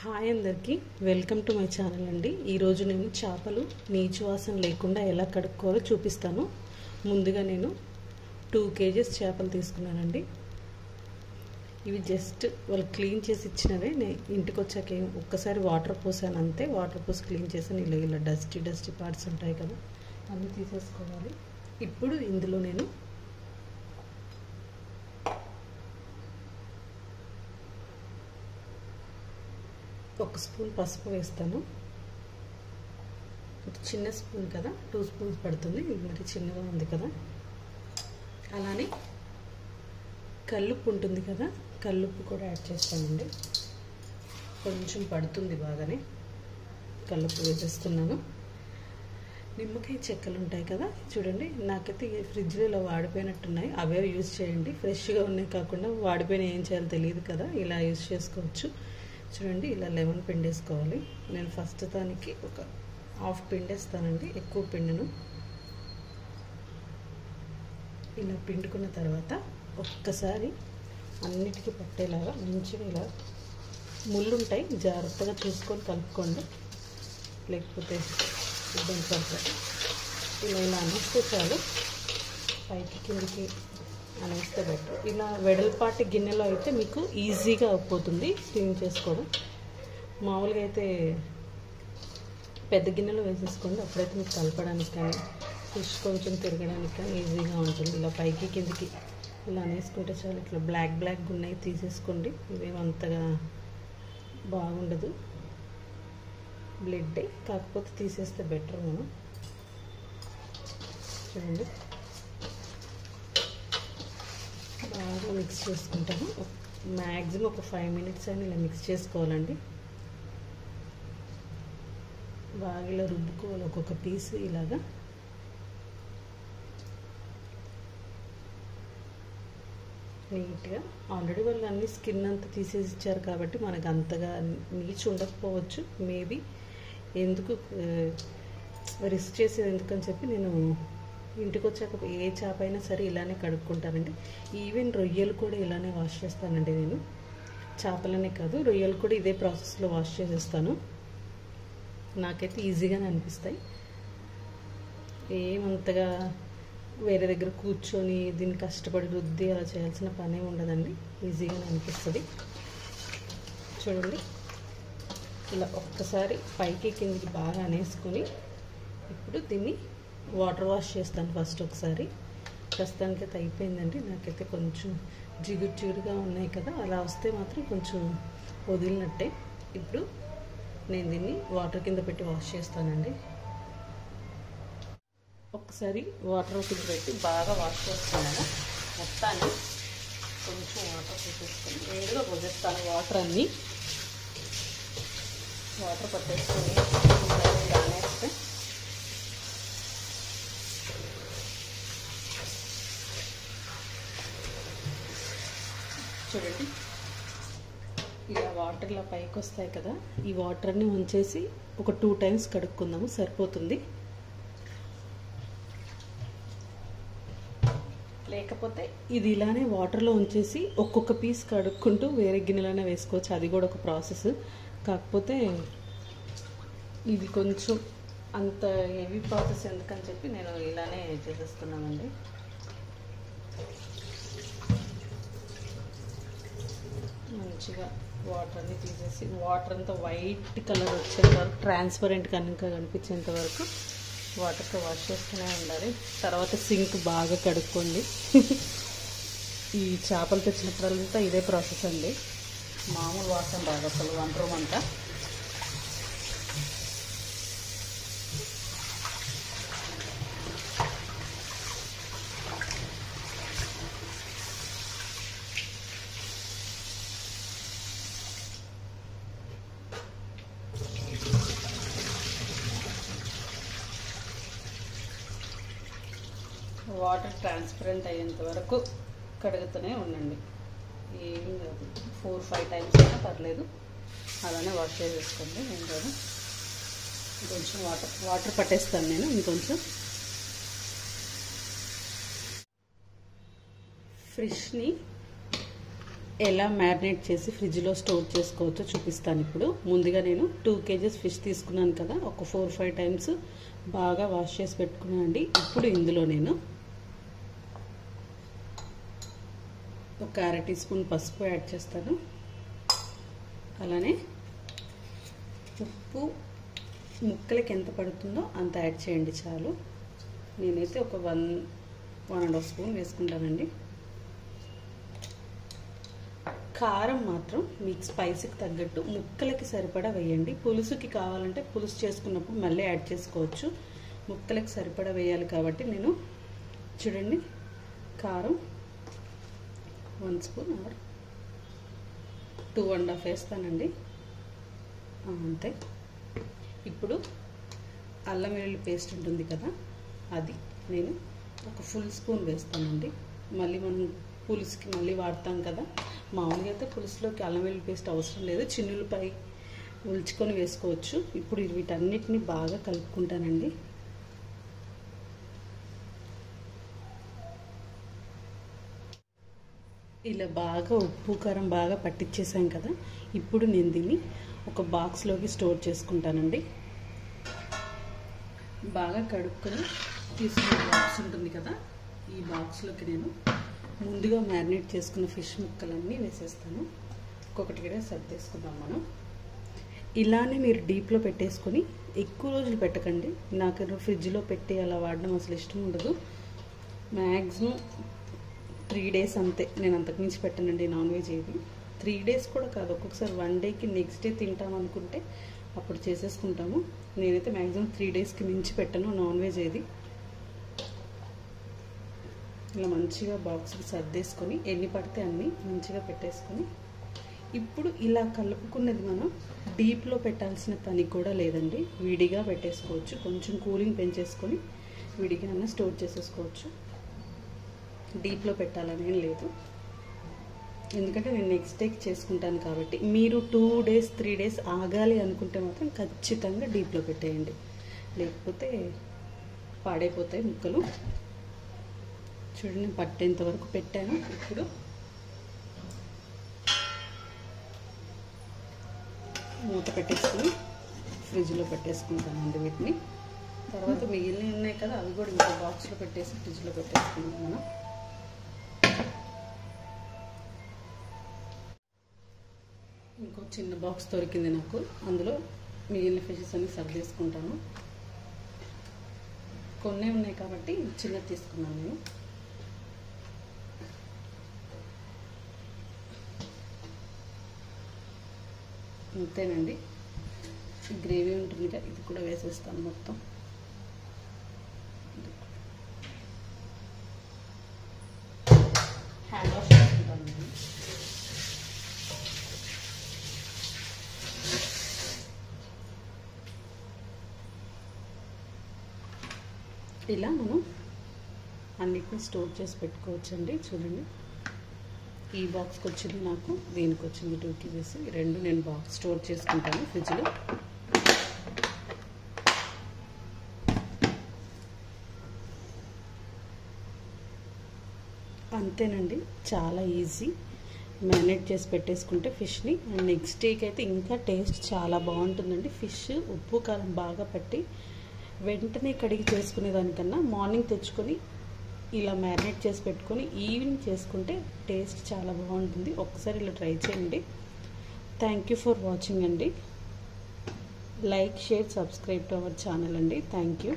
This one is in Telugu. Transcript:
హాయ్ అందరికీ వెల్కమ్ టు మై ఛానల్ అండి. ఈరోజు నేను చేపలు నీచు వాసన లేకుండా ఎలా కడుక్కోవాలో చూపిస్తాను. ముందుగా నేను 2 kgs చేపలు తీసుకున్నానండి. ఇవి జస్ట్ వాళ్ళు క్లీన్ చేసి ఇచ్చినవే. నేను ఇంటికి వచ్చాక ఒక్కసారి వాటర్ పోసాను అంతే. వాటర్ పోసి క్లీన్ చేసాను. ఇలా డస్టీ పార్ట్స్ ఉంటాయి కదా, అన్నీ తీసేసుకోవాలి. ఇప్పుడు ఇందులో నేను 1 స్పూన్ పసుపు వేస్తాను. చిన్న స్పూన్ కదా, 2 స్పూన్స్ పడుతుంది. ఇది మరి చిన్నగా ఉంది కదా. అలానే కల్లుప్పు ఉంటుంది కదా, కల్లుప్పు కూడా యాడ్ చేస్తానండి. కొంచెం పడుతుంది బాగానే. కల్లుప్పు వేసేస్తున్నాను. నిమ్మకాయ చెక్కలు ఉంటాయి కదా, చూడండి. నాకైతే ఫ్రిడ్జ్లో ఇలా వాడిపోయినట్టున్నాయి. అవే యూజ్ చేయండి. ఫ్రెష్గా ఉన్నాయి కాకుండా వాడిపోయిన ఏం చేయాలో తెలియదు కదా, ఇలా యూజ్ చేసుకోవచ్చు. చూడండి, ఇలా లెమన్ పిండేసుకోవాలి. నేను ఫస్ట్ దానికి ఒక 1/2 పిండేస్తానండి, ఎక్కువ పిండును. ఇలా పిండుకున్న తర్వాత ఒక్కసారి అన్నిటికీ పట్టేలాగా మంచిగా ఇలా ముళ్ళు ఉంటాయి, జాగ్రత్తగా చూసుకొని కలుపుకోండి, లేకపోతే ఇబ్బంది పడతాయి. ఇలా అనేస్తే చాలు, పైకి కిందికి అనేస్తే బెటర్. ఇలా వెడల్పాటి గిన్నెలో అయితే మీకు ఈజీగా అయిపోతుంది క్లీన్ చేసుకోవడం. మామూలుగా అయితే పెద్ద గిన్నెలో వేసేసుకోండి, అప్పుడైతే మీకు కలపడానికి కానీ ఫిష్ కొంచెం తిరగడానికి కానీ ఈజీగా ఉంటుంది. ఇలా పైకి కిందికి ఇలా అనేసుకుంటే చాలు. ఇట్లా బ్లాక్ ఉన్నాయి తీసేసుకోండి. ఇవేమంతగా బాగుండదు, బ్లడ్ కాకపోతే తీసేస్తే బెటర్. మనం చూడండి, బాగా మిక్స్ చేసుకుంటాము. మ్యాక్సిమం ఒక 5 minutes అని ఇలా మిక్స్ చేసుకోవాలండి. బాగా ఇలా రుబ్బుకోవాలి ఒక్కొక్క పీస్ ఇలాగా. నీట్గా ఆల్రెడీ వాళ్ళు అన్ని స్కిన్ అంతా తీసేసి ఇచ్చారు కాబట్టి మనకు అంతగా నీచు ఉండకపోవచ్చు. మేబీ ఎందుకు రిస్క్ చేసేది ఎందుకని చెప్పి నేను ఇంటికి వచ్చాక ఏ చేప అయినా సరే ఇలానే కడుక్కుంటానండి. ఈవెన్ రొయ్యలు కూడా ఇలానే వాష్ చేస్తానండి నేను. చేపలనే కాదు, రొయ్యలు కూడా ఇదే ప్రాసెస్లో వాష్ చేసేస్తాను. నాకైతే ఈజీగానే అనిపిస్తాయి. ఏమంతగా వేరే దగ్గర కూర్చొని దీన్ని కష్టపడి రుద్ది అలా చేయాల్సిన పనే ఉండదండి, ఈజీగానే అనిపిస్తుంది. చూడండి, ఇలా ఒక్కసారి పైకి కిందికి బాగా అనేసుకొని ఇప్పుడు దీన్ని వాటర్ వాష్ చేస్తాను ఫస్ట్ ఒకసారి. ప్రస్తుతానికైతే అయిపోయిందండి. నాకైతే కొంచెం జిగురుగా ఉన్నాయి కదా, అలా వస్తే మాత్రం కొంచెం వదిలినట్టే. ఇప్పుడు నేను దీన్ని వాటర్ కింద పెట్టి వాష్ చేస్తానండి. ఒకసారి వాటర్ కింద పెట్టి బాగా వాష్ చేస్తున్నాను. మొత్తాన్ని కొంచెం వాటర్ పోసేస్తాను, వేడిగా పోసేస్తాను. వాటర్ అన్నీ వాటర్ పట్టేసుకొని అనేస్తే చూడండి, ఇలా వాటర్ ఇలా పైకి వస్తాయి కదా, ఈ వాటర్ని ఉంచేసి ఒక 2 times కడుక్కుందాము, సరిపోతుంది. లేకపోతే ఇది ఇలానే వాటర్లో ఉంచేసి ఒక్కొక్క పీస్ కడుక్కుంటూ వేరే గిన్నెలోనే వేసుకోవచ్చు, అది కూడా ఒక ప్రాసెస్. కాకపోతే ఇది కొంచెం అంత హెవీ ప్రాసెస్ ఎందుకని చెప్పి నేను ఇలానే చేసేస్తున్నానండి. మంచిగా వాటర్ అన్ని తీసేసి వాటర్ అంతా వైట్ కలర్ వచ్చేంత వరకు, ట్రాన్స్పరెంట్ కనుక కనిపించేంత వరకు వాటర్తో వాష్ చేస్తూనే ఉండాలి. తర్వాత సింక్ బాగా కడుక్కోండి. ఈ చేపలు తెచ్చినప్పుడంతా ఇదే ప్రాసెస్ అండి. మామూలు వాసన బాగా అసలు వంట రూమ్ అంతా. వాటర్ ట్రాన్స్పరెంట్ అయ్యేంత వరకు కడుగుతూనే ఉండండి. ఏం కాదు, 4-5 times అయినా పర్లేదు, అలానే వాష్ చేసేసుకోండి. ఏం కాదు. కొంచెం వాటర్ పట్టేస్తాను నేను ఇంకొంచెం. ఫిష్ని ఎలా మ్యారినేట్ చేసి ఫ్రిడ్జ్లో స్టోర్ చేసుకోవచ్చో చూపిస్తాను. ఇప్పుడు ముందుగా నేను 2 kgs ఫిష్ తీసుకున్నాను కదా, ఒక 4-5 టైమ్స్ బాగా వాష్ చేసి పెట్టుకున్నాను అండి. ఇప్పుడు ఇందులో నేను ఒక 1/2 టీ స్పూన్ పసుపు యాడ్ చేస్తాను. అలానే ఉప్పు ముక్కలకి ఎంత పడుతుందో అంత యాడ్ చేయండి చాలు. నేనైతే ఒక 1.5 స్పూన్ వేసుకుంటానండి. కారం మాత్రం మీకు స్పైసీకి తగ్గట్టు ముక్కలకి సరిపడా వేయండి. పులుసుకి కావాలంటే పులుసు చేసుకున్నప్పుడు మళ్ళీ యాడ్ చేసుకోవచ్చు. ముక్కలకి సరిపడా వేయాలి కాబట్టి నేను చూడండి కారం 1 స్పూన్ ఆర్ 2.5 వేస్తానండి, అంతే. ఇప్పుడు అల్లం వెల్లుల్లి పేస్ట్ ఉంటుంది కదా, అది నేను ఒక ఫుల్ స్పూన్ వేస్తానండి. మళ్ళీ మనం పులుసుకి మళ్ళీ వాడతాం కదా, మామూలుగా అయితే పులుసులోకి అల్లం వెల్లుల్లి పేస్ట్ అవసరం లేదు, చిన్నులపై ఉల్చుకొని వేసుకోవచ్చు. ఇప్పుడు వీటన్నిటిని బాగా కలుపుకుంటానండి. ఇలా బాగా ఉప్పు కారం బాగా పట్టించేసాం కదా, ఇప్పుడు నేను దీన్ని ఒక బాక్స్లోకి స్టోర్ చేసుకుంటానండి. బాగా కడుక్కొని తీసుకునే బాక్స్ ఉంటుంది కదా, ఈ బాక్స్లోకి నేను ముందుగా మ్యారినేట్ చేసుకున్న ఫిష్ ముక్కలన్నీ వేసేస్తాను. ఒక్కొక్కటి కూడా సర్దేసుకుందాం మనం. ఇలానే మీరు డీప్లో పెట్టేసుకొని ఎక్కువ రోజులు పెట్టకండి. నాకు ఫ్రిడ్జ్లో పెట్టి అలా వాడడం అసలు ఇష్టం ఉండదు. మ్యాక్సిమం 3 days అంతే, నేను అంతకుమించి పెట్టానండి నాన్ వెజ్ ఏది. 3 days కూడా కాదు, ఒక్కొక్కసారి 1 dayకి నెక్స్ట్ డే తింటాం అనుకుంటే అప్పుడు చేసేసుకుంటాము. నేనైతే మ్యాక్సిమం 3 daysకి మించి పెట్టను నాన్ వెజ్ ఏది. ఇలా మంచిగా బాక్స్కి సర్దేసుకొని ఎన్ని పడితే అన్ని మంచిగా పెట్టేసుకొని ఇప్పుడు ఇలా కలుపుకున్నది మనం డీప్లో పెట్టాల్సిన పని కూడా లేదండి, విడిగా పెట్టేసుకోవచ్చు. కొంచెం కూలింగ్ పెంచేసుకొని విడిగా అన్న స్టోర్ చేసేసుకోవచ్చు. డీప్లో పెట్టాలని ఏం లేదు, ఎందుకంటే నేను నెక్స్ట్ డేకి చేసుకుంటాను కాబట్టి. మీరు 2 days 3 days ఆగాలి అనుకుంటే మాత్రం ఖచ్చితంగా డీప్లో పెట్టేయండి, లేకపోతే పాడైపోతాయి ముక్కలు. చూడండి పట్టేంత వరకు పెట్టాను. ఇప్పుడు మూత పెట్టేసుకుని ఫ్రిడ్జ్లో పెట్టేసుకుంటానండి వీటిని. తర్వాత మిగిలిన ఉన్నాయి కదా, అవి కూడా ఇంకో బాక్స్లో పెట్టేసి ఫ్రిడ్జ్లో పెట్టేసుకుంటాం మనం. ఇంకో చిన్న బాక్స్ దొరికింది నాకు, అందులో మిగిలిన ఫిషెస్ అన్ని సర్దేసుకుంటాను. కొన్ని ఉన్నాయి కాబట్టి చిన్నది తీసుకున్నాను నేను. అంతేనండి, గ్రేవీ ఉంటుంది కదా, ఇది కూడా వేసేస్తాను మొత్తం. హ్యాండ్ వాష్ చేసుకుంటాను నేను. ఇలా మనం అన్నిటిని స్టోర్ చేసి పెట్టుకోవచ్చండి. చూడండి ఈ బాక్స్కి వచ్చింది నాకు, దీనికి వచ్చింది 2 kgs. రెండు నేను బాక్స్ స్టోర్ చేసుకుంటాను ఫ్రిడ్జ్లో. అంతేనండి, చాలా ఈజీ. మ్యారినేట్ చేసి పెట్టేసుకుంటే ఫిష్ని నెక్స్ట్ డేకి అయితే ఇంకా టేస్ట్ చాలా బాగుంటుందండి. ఫిష్ ఉప్పు కారం బాగా పట్టి వెంటనే కడిగి చేసుకునే దానికన్నా మార్నింగ్ తెచ్చుకొని ఇలా మ్యారినేట్ చేసి పెట్టుకొని ఈవినింగ్ చేసుకుంటే టేస్ట్ చాలా బాగుంటుంది. ఒకసారి ఇలా ట్రై చేయండి. థ్యాంక్ యూ ఫర్ వాచింగ్ అండి. Like, share, subscribe to our channel అండి. Thank you.